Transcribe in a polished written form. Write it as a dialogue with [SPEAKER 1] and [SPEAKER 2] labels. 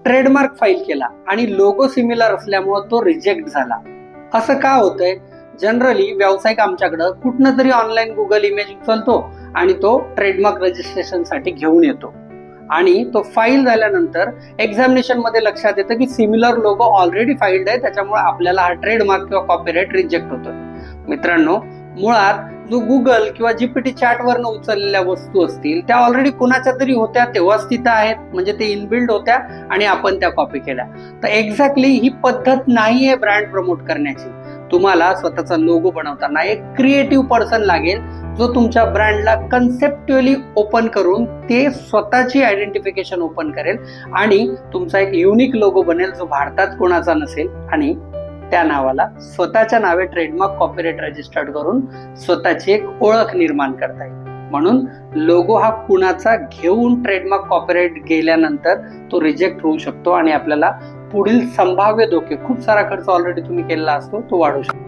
[SPEAKER 1] Trademark file केला आणि logo similar असल्यामुळे तो रिजेक्ट झाला. असं का होतंय? जनरली व्यावसायिक आमच्याकडे कुठनं तरी ऑनलाईन गुगल इमेज उचलतो आणि तो ट्रेडमार्क रजिस्ट्रेशन साठी घेऊन येतो आणि तो फाईल झाल्यानंतर एक्झामिनेशन मध्ये लक्षात येतं की सिमिलर लोगो ऑलरेडी फाईल्ड आहे, त्याच्यामुळे आपल्याला हा ट्रेडमार्क किंवा कॉपीराइट रिजेक्ट होतोय. मित्रांनो, मुळात जो गुगल किंवा जीपीटी चॅटवरनं उचललेल्या वस्तू असतील त्या ऑलरेडी कुणाच्या तरी होत्या, तेव्हाच तिथं आहेत, म्हणजे ते इनबिल्ड होत्या आणि आपण त्या कॉपी केल्या. तर एक्झॅक्टली ही पद्धत नाहीये ब्रँड प्रमोट करण्याची. तुम्हाला स्वतःचा लोगो बनवताना एक क्रिएटिव्ह पर्सन लागेल जो तुमच्या ब्रँडला कन्सेप्च्युअली ओपन करून ते स्वतःची आयडेंटिफिकेशन ओपन करेल आणि तुमचा एक युनिक लोगो बनेल जो भारतात कोणाचा नसेल आणि त्या नावाला स्वतःच्या नावे ट्रेडमार्क कॉपीराइट रजिस्टर्ड करून स्वतःची एक ओळख निर्माण करता येईल. म्हणून लोगो हा कुणाचा घेऊन ट्रेडमार्क कॉपीराइट गेल्यानंतर तो रिजेक्ट होऊ शकतो आणि आपल्याला पुढील संभाव्य धोके, खूप सारा खर्च ऑलरेडी तुम्ही केलेला असतो, तो वाढू शकतो.